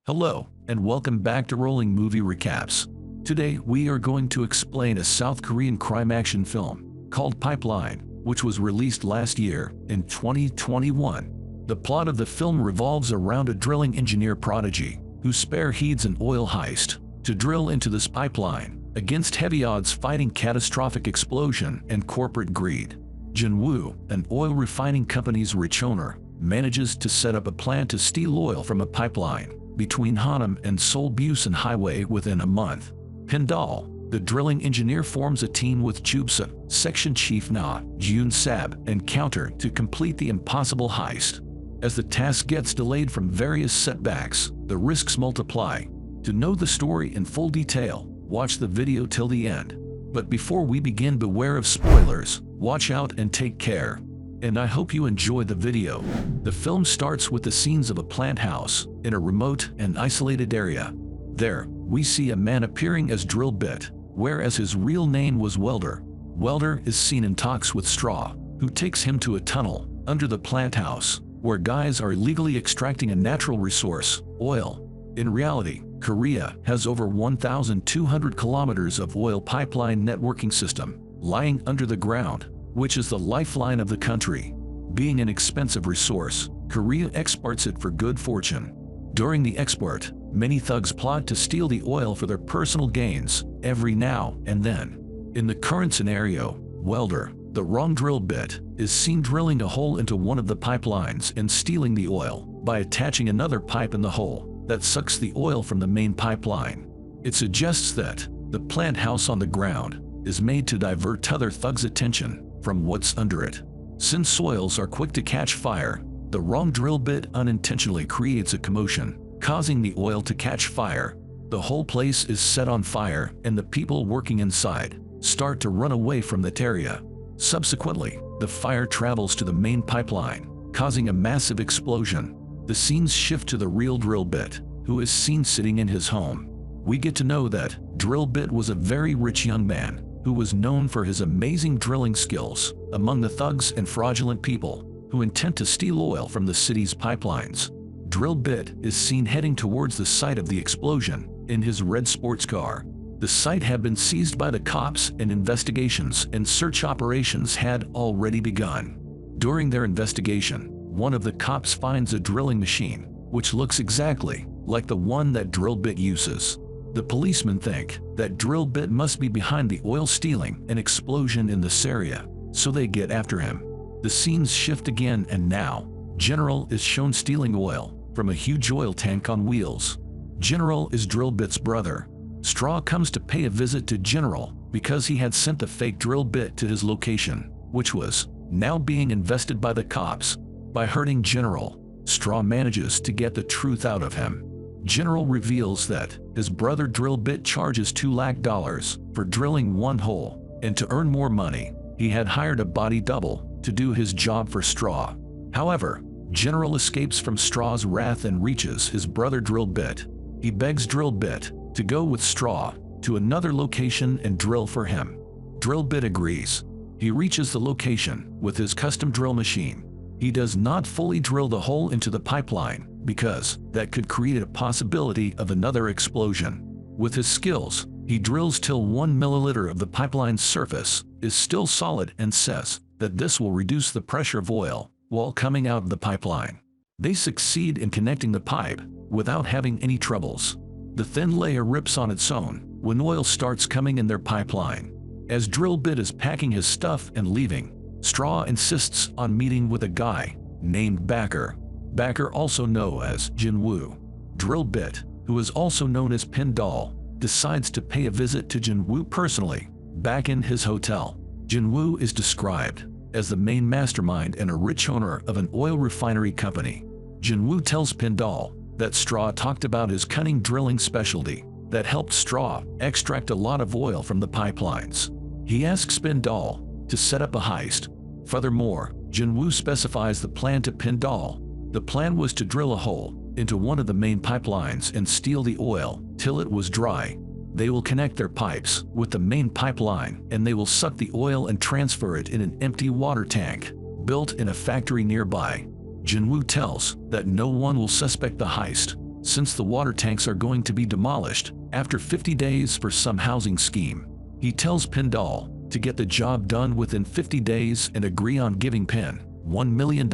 Hello, and welcome back to Rolling Movie Recaps. Today, we are going to explain a South Korean crime action film called Pipeline, which was released last year in 2021. The plot of the film revolves around a drilling engineer prodigy who spearheads an oil heist to drill into this pipeline against heavy odds, fighting catastrophic explosion and corporate greed. Jin-woo, an oil refining company's rich owner, manages to set up a plan to steal oil from a pipeline between Hanam and Seoul Busan Highway within a month. Pindal, the drilling engineer, forms a team with Chubsa, section chief Na Jun-sab, and Counter to complete the impossible heist. As the task gets delayed from various setbacks, the risks multiply. To know the story in full detail, watch the video till the end. But before we begin, beware of spoilers, watch out and take care. And I hope you enjoy the video. The film starts with the scenes of a plant house in a remote and isolated area. There, we see a man appearing as Drill Bit, whereas his real name was Welder. Welder is seen in talks with Straw, who takes him to a tunnel under the plant house, where guys are illegally extracting a natural resource, oil. In reality, Korea has over 1,200 kilometers of oil pipeline networking system lying under the ground, which is the lifeline of the country. Being an expensive resource, Korea exports it for good fortune. During the export, many thugs plot to steal the oil for their personal gains every now and then. In the current scenario, Welder, the wrong drill bit, is seen drilling a hole into one of the pipelines and stealing the oil by attaching another pipe in the hole that sucks the oil from the main pipeline. It suggests that the plant house on the ground is made to divert other thugs' attention from what's under it. Since soils are quick to catch fire, the wrong drill bit unintentionally creates a commotion, causing the oil to catch fire. The whole place is set on fire, and the people working inside start to run away from that area. Subsequently, the fire travels to the main pipeline, causing a massive explosion. The scenes shift to the real Drill Bit, who is seen sitting in his home. We get to know that Drill Bit was a very rich young man who was known for his amazing drilling skills among the thugs and fraudulent people who intend to steal oil from the city's pipelines. Drill Bit is seen heading towards the site of the explosion in his red sports car. The site had been seized by the cops, and investigations and search operations had already begun. During their investigation, one of the cops finds a drilling machine, which looks exactly like the one that Drill Bit uses. The policemen think that Drill Bit must be behind the oil stealing and explosion in this area, so they get after him. The scenes shift again, and now, General is shown stealing oil from a huge oil tank on wheels. General is Drill Bit's brother. Straw comes to pay a visit to General because he had sent a fake Drill Bit to his location, which was now being invested by the cops. By hurting General, Straw manages to get the truth out of him. General reveals that his brother Drill Bit charges $2 lakh for drilling one hole, and to earn more money, he had hired a body double to do his job for Straw. However, General escapes from Straw's wrath and reaches his brother Drill Bit. He begs Drill Bit to go with Straw to another location and drill for him. Drill Bit agrees. He reaches the location with his custom drill machine. He does not fully drill the hole into the pipeline because that could create a possibility of another explosion. With his skills, he drills till 1 milliliter of the pipeline's surface is still solid and says that this will reduce the pressure of oil while coming out of the pipeline. They succeed in connecting the pipe without having any troubles. The thin layer rips on its own when oil starts coming in their pipeline. As Drill Bit is packing his stuff and leaving, Straw insists on meeting with a guy named Backer. Backer, also known as Jin-woo. Drill Bit, who is also known as Pindal, decides to pay a visit to Jin-woo personally. Back in his hotel, Jin-woo is described as the main mastermind and a rich owner of an oil refinery company. Jin-woo tells Pindal that Straw talked about his cunning drilling specialty that helped Straw extract a lot of oil from the pipelines. He asks Pindal to set up a heist. Furthermore, Jin-woo specifies the plan to Pindal. The plan was to drill a hole into one of the main pipelines and steal the oil till it was dry. They will connect their pipes with the main pipeline, and they will suck the oil and transfer it in an empty water tank built in a factory nearby. Jin-woo tells that no one will suspect the heist. since the water tanks are going to be demolished after 50 days for some housing scheme. He tells Pindall to get the job done within 50 days and agree on giving Pin $1 million.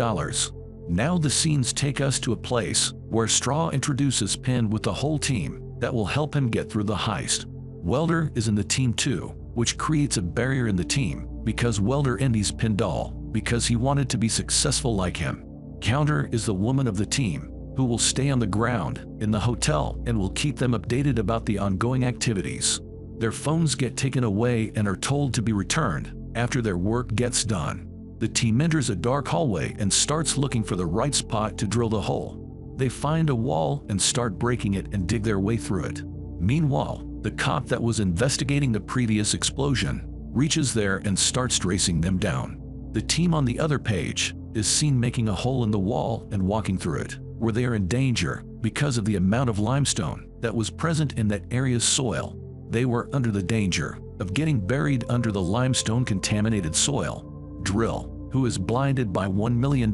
Now the scenes take us to a place where Straw introduces Pin with the whole team that will help him get through the heist. Welder is in the team too, which creates a barrier in the team because Welder envies Pindall because he wanted to be successful like him. Counter is the woman of the team who will stay on the ground in the hotel and will keep them updated about the ongoing activities. Their phones get taken away and are told to be returned after their work gets done. The team enters a dark hallway and starts looking for the right spot to drill the hole. They find a wall and start breaking it and dig their way through it. Meanwhile, the cop that was investigating the previous explosion reaches there and starts racing them down. The team on the other page is seen making a hole in the wall and walking through it, where they are in danger because of the amount of limestone that was present in that area's soil. They were under the danger of getting buried under the limestone-contaminated soil. Drill, who is blinded by $1 million,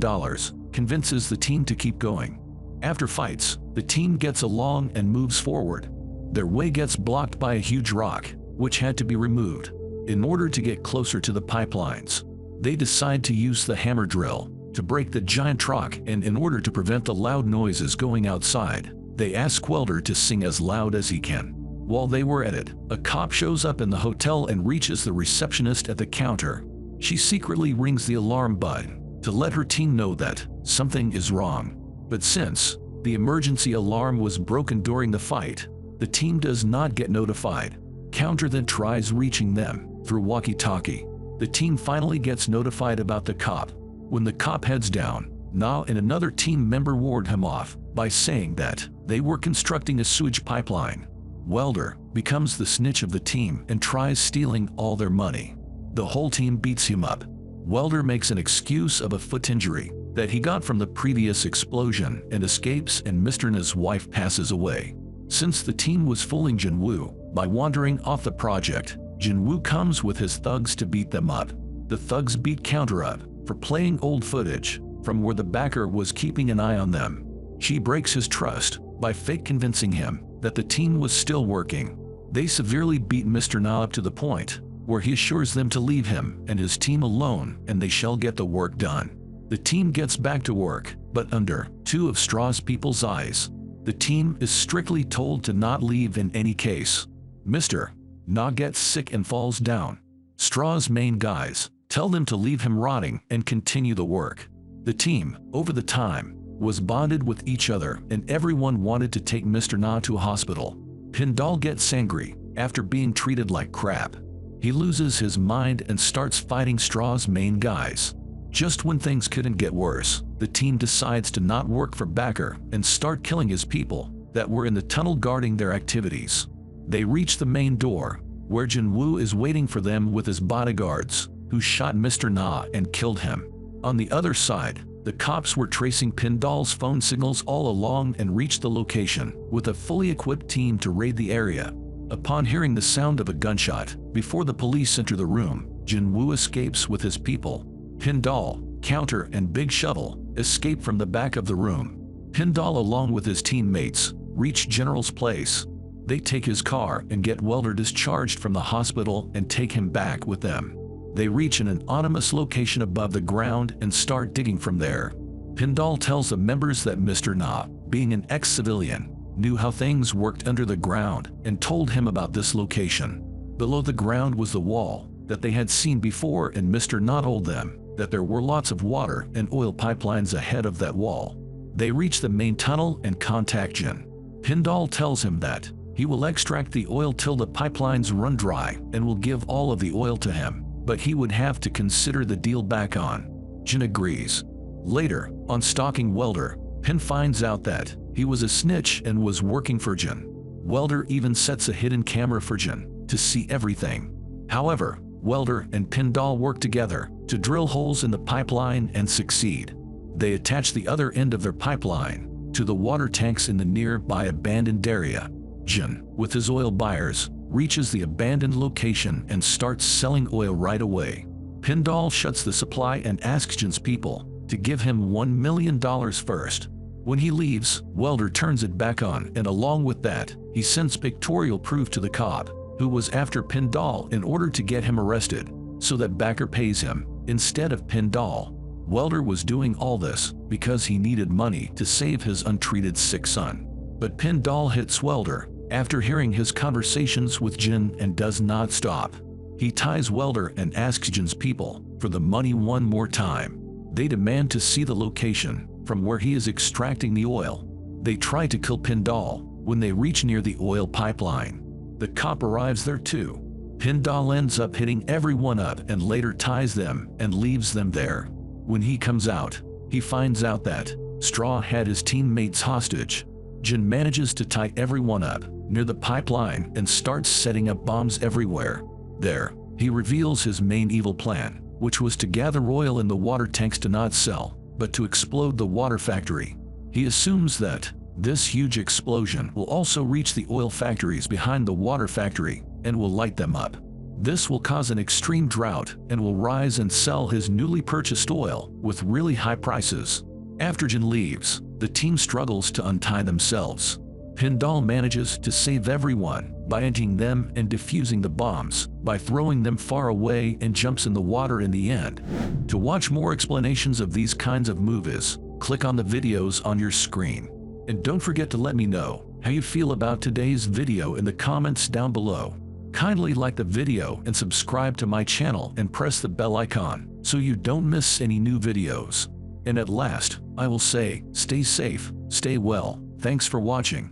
convinces the team to keep going. After fights, the team gets along and moves forward. Their way gets blocked by a huge rock, which had to be removed. In order to get closer to the pipelines, they decide to use the hammer drill to break the giant rock, and in order to prevent the loud noises going outside, they ask Welder to sing as loud as he can. While they were at it, a cop shows up in the hotel and reaches the receptionist at the counter. She secretly rings the alarm button to let her team know that something is wrong. But since the emergency alarm was broken during the fight, the team does not get notified. Counter then tries reaching them through walkie-talkie. The team finally gets notified about the cop. When the cop heads down, Na and another team member ward him off by saying that they were constructing a sewage pipeline. Welder becomes the snitch of the team and tries stealing all their money. The whole team beats him up. Welder makes an excuse of a foot injury that he got from the previous explosion and escapes, and Mr. Na's wife passes away. Since the team was fooling Jinwoo by wandering off the project, Jinwoo comes with his thugs to beat them up. The thugs beat Counter up for playing old footage from where the backer was keeping an eye on them. She breaks his trust by fake convincing him that the team was still working. They severely beat Mr. Na up to the point where he assures them to leave him and his team alone and they shall get the work done. The team gets back to work, but under two of Straw's people's eyes. The team is strictly told to not leave in any case. Mr. Na gets sick and falls down. Straw's main guys tell them to leave him rotting and continue the work. The team, over the time, was bonded with each other and everyone wanted to take Mr. Na to a hospital. Pindall gets angry after being treated like crap. He loses his mind and starts fighting Straw's main guys. Just when things couldn't get worse, the team decides to not work for Backer and start killing his people that were in the tunnel guarding their activities. They reach the main door, where Jinwoo is waiting for them with his bodyguards, who shot Mr. Na and killed him. On the other side, the cops were tracing Pindall's phone signals all along and reached the location with a fully equipped team to raid the area. Upon hearing the sound of a gunshot, before the police enter the room, Jinwoo escapes with his people. Pindall, Counter, and Big Shovel escape from the back of the room. Pindall, along with his teammates, reach General's place. They take his car and get Welder discharged from the hospital and take him back with them. They reach an anonymous location above the ground and start digging from there. Pindall tells the members that Mr. Na, being an ex-civilian, knew how things worked under the ground and told him about this location. Below the ground was the wall that they had seen before, and Mr. Na told them that there were lots of water and oil pipelines ahead of that wall. They reach the main tunnel and contact Jin. Pindall tells him that he will extract the oil till the pipelines run dry and will give all of the oil to him, but he would have to consider the deal back on. Jin agrees. Later, on stalking Welder, Pin finds out that he was a snitch and was working for Jin. Welder even sets a hidden camera for Jin to see everything. However, Welder and Pindall work together to drill holes in the pipeline and succeed. They attach the other end of their pipeline to the water tanks in the nearby abandoned area. Jin, with his oil buyers, reaches the abandoned location and starts selling oil right away. Pindall shuts the supply and asks Jin's people to give him $1 million first. When he leaves, Welder turns it back on, and along with that, he sends pictorial proof to the cop, who was after Pindall, in order to get him arrested, so that Backer pays him, instead of Pindall. Welder was doing all this because he needed money to save his untreated sick son. But Pindall hits Welder after hearing his conversations with Jin and does not stop. He ties Welder and asks Jin's people for the money one more time. They demand to see the location from where he is extracting the oil. They try to kill Pindall when they reach near the oil pipeline. The cop arrives there too. Pindall ends up hitting everyone up and later ties them and leaves them there. When he comes out, he finds out that Straw had his teammates hostage. Jin manages to tie everyone up near the pipeline and starts setting up bombs everywhere. There, he reveals his main evil plan, which was to gather oil in the water tanks to not sell, but to explode the water factory. He assumes that this huge explosion will also reach the oil factories behind the water factory and will light them up. This will cause an extreme drought and will rise and sell his newly purchased oil with really high prices. After Jin leaves, the team struggles to untie themselves. Pindall manages to save everyone by emptying them and defusing the bombs by throwing them far away, and jumps in the water in the end. To watch more explanations of these kinds of movies, click on the videos on your screen. And don't forget to let me know how you feel about today's video in the comments down below. Kindly like the video and subscribe to my channel and press the bell icon so you don't miss any new videos. And at last, I will say, stay safe, stay well. Thanks for watching.